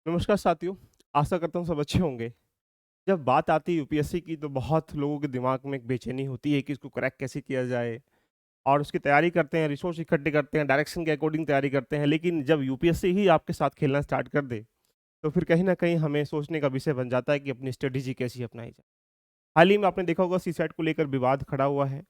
नमस्कार साथियों, आशा करता हूँ सब अच्छे होंगे। जब बात आती है यूपीएससी की तो बहुत लोगों के दिमाग में एक बेचैनी होती है कि इसको क्रैक कैसे किया जाए और उसकी तैयारी करते हैं, रिसोर्स इकट्ठे करते हैं, डायरेक्शन के अकॉर्डिंग तैयारी करते हैं। लेकिन जब यूपीएससी ही आपके साथ खेलना स्टार्ट कर दे, तो फिर कहीं न कहीं हमें सोचने का विषय बन जाता है कि अपनी स्ट्रेटेजी कैसी अपनाई जाए। हाल ही में आपने देखा होगा सीसैट को लेकर विवाद खड़ा हुआ है।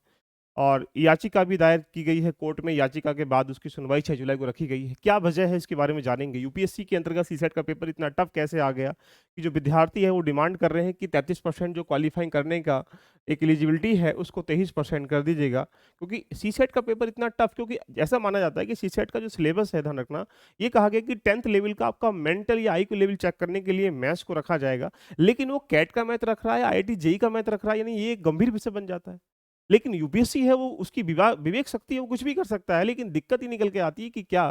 और याचिका भी दायर की गई है कोर्ट में, याचिका के बाद उसकी सुनवाई 6 जुलाई को रखी गई है। क्या वजह है इसके बारे में जानेंगे। यूपीएससी के अंतर्गत सीसेट का पेपर इतना टफ कैसे आ गया कि जो विद्यार्थी है वो डिमांड कर रहे हैं कि 33% जो क्वालीफाइंग करने का एक एलिजिबिलिटी है उसको 23% कर दीजिएगा। क्योंकि सीसेट का पेपर इतना टफ, क्योंकि ऐसा माना जाता है कि सीसेट का जो सिलेबस है, ध्यान रखना, ये कहा गया कि 10th लेवल का आपका मेंटल या आईक्यू लेवल चेक करने के लिए मैथ्स को रखा जाएगा। लेकिन वो कैट का मैथ रख रहा है, आईआईटी जेई का मैथ रख रहा है, यानी ये एक गंभीर विषय बन जाता है। लेकिन यूपीएससी है, वो उसकी विवेक शक्ति है, वो कुछ भी कर सकता है। लेकिन दिक्कत ये निकल के आती है कि क्या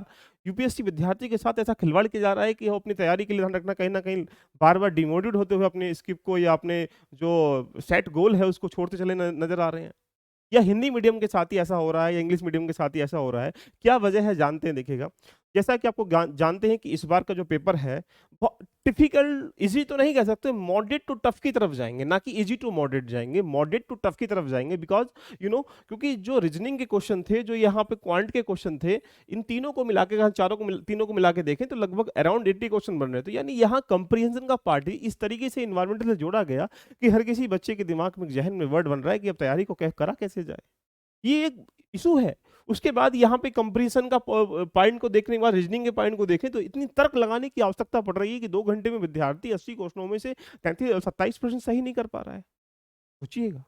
यूपीएससी विद्यार्थी के साथ ऐसा खिलवाड़ किया जा रहा है कि वो अपनी तैयारी के लिए, ध्यान रखना, कहीं न कहीं बार-बार डिमोटिवेट होते हुए अपने स्किप को या अपने जो सेट गोल है उसको छोड़ते चले नज़र आ रहे हैं। या हिंदी मीडियम के साथ ही ऐसा हो रहा है या इंग्लिश मीडियम के साथ ही ऐसा हो रहा है। क्या वजह है जानते हैं, देखिएगा। जैसा कि आपको जानते हैं कि इस बार का जो पेपर है, वो टिपिकल ईज़ी तो नहीं कह सकते, मॉडरेट टू टफ की तरफ जाएँगे, ना कि ईज़ी टू मॉडरेट जाएँगे, मॉडरेट टू टफ की तरफ जाएँगे। बिकॉज़ क्योंकि जो रीज़निंग के क्वेश्चन थे, जो यहाँ पे क्वांट के क्वेश्चन थे, इन तीनों को मिला के, अगर चारों को तीनों को मिला के देखें तो लगभग अराउंड 80 क्वेश्चन बन रहे थे। यानी यहाँ कंप्रीहेंशन का पार्ट ही इस तरीके से एनवायरनमेंट से जोड़ा गया कि हर किसी बच्चे के दिमाग में, ज़हन में वर्ड बन रहा है कि अब तैयारी को करा कैसे जाए। ये एक इश्यू है। उसके बाद यहाँ पे कंपैरिज़न का पॉइंट को देखने के बाद रीज़निंग के पॉइंट को देखें तो इतनी तर्क लगाने की आवश्यकता पड़ रही है कि 2 घंटे में विद्यार्थी 80 क्वेश्चनों में से 27% सही नहीं कर पा रहा है। सोचिएगा,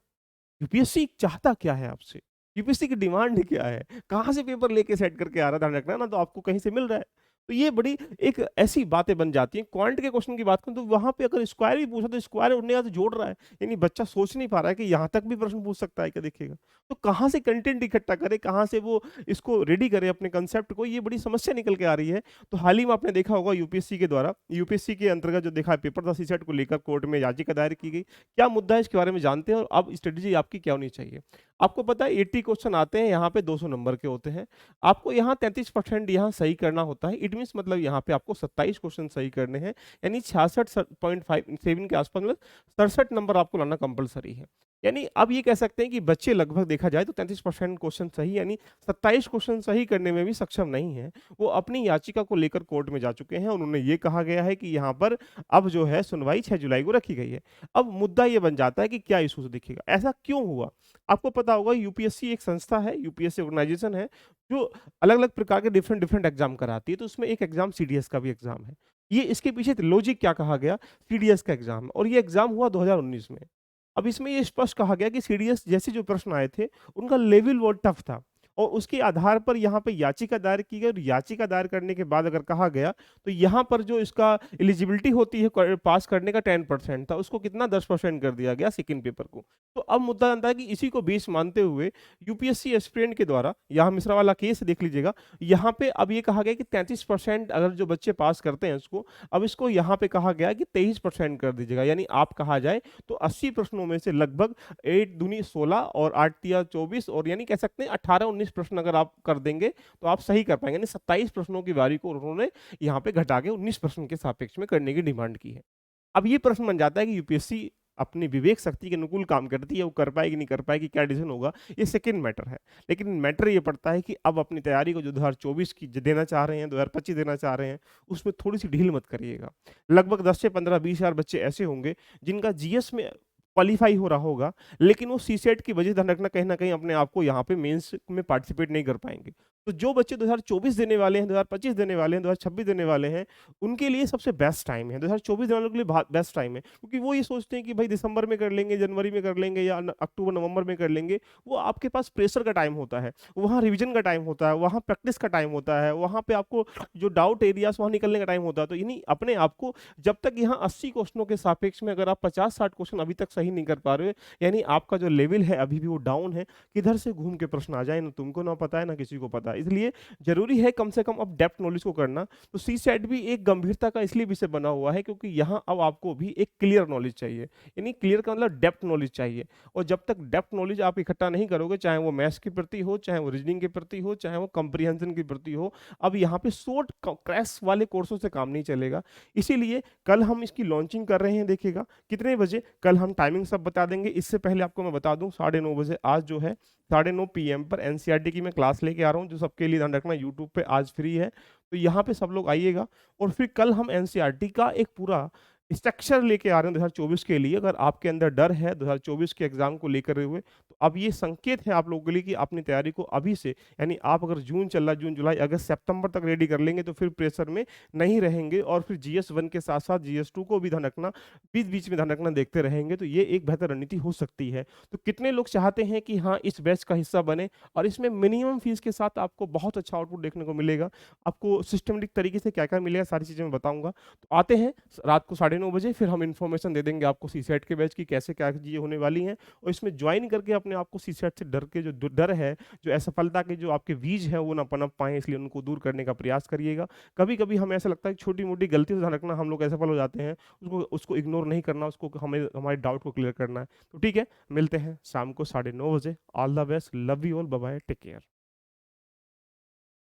यूपीएससी चाहता क्या है आपसे? यूपीएससी की डिमांड क्या है? कहाँ से पेपर लेके सेट करके आ रहा है, ध्यान रखना ना, तो आपको कहीं से मिल रहा है। तो ये बड़ी एक ऐसी बातें बन जाती हैं। क्वांट के क्वेश्चन की बात करूँ तो वहाँ पे अगर स्क्वायर भी पूछा तो स्क्वायर उड़ने का तो जोड़ रहा है। यानी बच्चा सोच नहीं पा रहा है कि यहाँ तक भी प्रश्न पूछ सकता है क्या, देखिएगा। तो कहाँ से कंटेंट इकट्ठा करे, कहाँ से वो इसको रेडी करे अपने कांसेप्ट को, ये बड़ी समस्या निकल के आ रही है। तो हाल ही में आपने देखा होगा यूपीएससी के द्वारा, यूपीएससी के अंतर्गत जो देखा पेपर था सीसेट को लेकर कोर्ट में याचिका दायर की गई। क्या मुद्दा है इसके बारे में जानते हैं और अब स्ट्रेटेजी आपकी क्या होनी चाहिए। आपको पता है 80 क्वेश्चन आते हैं, यहाँ पे 200 नंबर के होते हैं। आपको यहाँ 33% यहाँ सही करना होता है। इट मीन्स मतलब यहाँ पे आपको 27 क्वेश्चन सही करने हैं, यानी 66.57 के आसपास, मतलब 67 नंबर आपको लाना कंपल्सरी है। यानी अब ये कह सकते हैं कि बच्चे लगभग देखा जाए तो 33% क्वेश्चन सही, यानी 27 क्वेश्चन सही करने में भी सक्षम नहीं है। वो अपनी याचिका को लेकर कोर्ट में जा चुके हैं। उन्होंने ये कहा गया है कि यहाँ पर अब जो है सुनवाई 6 जुलाई को रखी गई है। अब मुद्दा ये बन जाता है कि क्या इशू दिखेगा, ऐसा क्यों हुआ? आपको पता होगा यूपीएससी एक संस्था है, यूपीएससी ऑर्गेनाइजेशन है, जो अलग-अलग प्रकार के डिफरेंट डिफरेंट एग्जाम कराती है। तो उसमें एक एग्जाम सीडीएस का भी एग्जाम है। ये इसके पीछे लॉजिक क्या कहा गया, सीडीएस का एग्जाम है और ये एग्जाम हुआ 2019 में। अब इसमें ये स्पष्ट कहा गया कि सीडीएस जैसे जो प्रश्न आए थे, उनका लेवल बहुत टफ था और उसके आधार पर यहाँ पे याचिका दायर की गई और याचिका दायर करने के बाद अगर कहा गया, तो यहाँ पर जो इसका एलिजिबिलिटी होती है पास करने का 10% था, उसको कितना 10% कर दिया गया सेकंड पेपर को। तो अब मुद्दा बनता है कि इसी को बेस मानते हुए यूपीएससी एस्पिरेंट के द्वारा, यहाँ मिश्रा वाला केस देख लीजिएगा, यहाँ पे अब ये कहा गया कि 33% अगर जो बच्चे पास करते हैं इसको, अब इसको यहाँ पे कहा गया कि 23% कर दीजिएगा। यानी आप कहा जाए तो 80 प्रश्नों में से लगभग 8 दूनी 16 और 8 तिया 24, और यानी कह सकते हैं 18-19 प्रश्न अगर आप कर देंगे तो आप सही कर पाएंगे। यानी 27 प्रश्नों की बारी को उन्होंने यहाँ पे घटा के 19 प्रश्न के सापेक्ष में करने की डिमांड की है। अब ये प्रश्न बन जाता है कि यूपीएससी अपनी विवेक शक्ति के अनुकूल काम करती है, वो कर पाएगी नहीं कर पाएगी, क्या डिसीजन होगा, ये सेकंड मैटर है। लेकिन मैटर ये पड़ता है कि अब अपनी तैयारी को जो 2024 की देना चाह रहे हैं, 2025 देना चाह रहे हैं, उसमें थोड़ी सी ढील मत करिएगा। लगभग 10 से 15-20 हज़ार बच्चे ऐसे होंगे जिनका जीएस में क्वालीफाई हो रहा होगा, लेकिन वो सीसेट की वजह, ध्यान रखना, कहीं न कहीं अपने आप को यहाँ पे मेंस में पार्टिसिपेट नहीं कर पाएँगे। तो जो बच्चे 2024 देने वाले हैं, 2025 देने वाले हैं, 2026 देने वाले हैं, उनके लिए सबसे बेस्ट टाइम है। 2024 देने वालों के लिए बेस्ट टाइम है, क्योंकि वो ये सोचते हैं कि भाई दिसंबर में कर लेंगे, जनवरी में कर लेंगे या अक्टूबर नवंबर में कर लेंगे। वो आपके पास प्रेशर का टाइम होता है, वहाँ रिवीजन का टाइम होता है, वहाँ प्रैक्टिस का टाइम होता है, वहाँ पे आपको जो डाउट एरियाज़ वहाँ निकलने का टाइम होता है। तो यानी अपने आप को, जब तक यहाँ 80 क्वेश्चनों के सापेक्ष में अगर आप 50-60 क्वेश्चन अभी तक सही नहीं कर पा रहे हो, यानी आपका जो लेवल है अभी भी वो डाउन है। किधर से घूम के प्रश्न आ जाए, ना तुमको ना पता है, ना किसी को पता होता है। इसलिए ज़रूरी है कम से कम अब डेप्थ नॉलेज को करना। तो सीसैट भी एक गंभीरता का इसलिए विषय बना हुआ है क्योंकि यहाँ अब आपको भी एक क्लियर नॉलेज चाहिए। यानी क्लियर का मतलब डेप्थ नॉलेज चाहिए और जब तक डेप्थ नॉलेज आप इकट्ठा नहीं करोगे, चाहे वो मैथ्स के प्रति हो, चाहे वो रीजनिंग के प्रति हो, चाहे वो कॉम्प्रिहेंशन के प्रति हो, अब यहाँ पे शॉर्ट क क्रैश वाले कोर्सों से काम नहीं चलेगा। इसीलिए कल हम इसकी लॉन्चिंग कर रहे हैं, देखिएगा कितने बजे, कल हम टाइमिंग सब बता देंगे। इससे पहले आपको मैं बता दूँ 9:30 बजे आज जो है 9:30 पीएम पर एनसीईआरटी की मैं क्लास लेके आ रहा हूँ, जो सबके लिए ध्यान रखना यूट्यूब पे आज फ्री है। तो यहाँ पे सब लोग आइएगा और फिर कल हम एनसीईआरटी का एक पूरा स्ट्रक्चर लेके आ रहे हैं 2024 के लिए। अगर आपके अंदर डर है 2024 के एग्जाम को लेकर हुए, तो अब ये संकेत है आप लोगों के लिए कि अपनी तैयारी को अभी से, यानी आप अगर जून चल रहा है, जून जुलाई अगस्त सितंबर तक रेडी कर लेंगे तो फिर प्रेशर में नहीं रहेंगे और फिर जीएस 1 के साथ साथ जीएस 2 को भी ध्यान रखना, बीच बीच में ध्यान रखना, देखते रहेंगे तो ये एक बेहतर रणनीति हो सकती है। तो कितने लोग चाहते हैं कि हाँ इस बैच का हिस्सा बने और इसमें मिनिमम फीस के साथ आपको बहुत अच्छा आउटपुट देखने को मिलेगा। आपको सिस्टमेटिक तरीके से क्या क्या मिलेगा सारी चीज़ें मैं बताऊंगा। तो आते हैं रात को 9:30 बजे, फिर हम इन्फॉर्मेशन दे देंगे आपको सीसेट के बैच की कैसे क्या चीज़ें होने वाली हैं और इसमें ज्वाइन करके अपने आप को सीसेट से डर के जो डर है, जो असफलता के जो आपके बीज हैं वो ना पनप पाएँ, इसलिए उनको दूर करने का प्रयास करिएगा। कभी कभी हमें ऐसा लगता है कि छोटी मोटी गलती से ध्यान रखना हम लोग असफल हो जाते हैं, उसको उसको इग्नोर नहीं करना, उसको हमें हमारे डाउट को क्लियर करना है। तो ठीक है, मिलते हैं शाम को 9:30 बजे। All the best, love you all, bye bye, take care.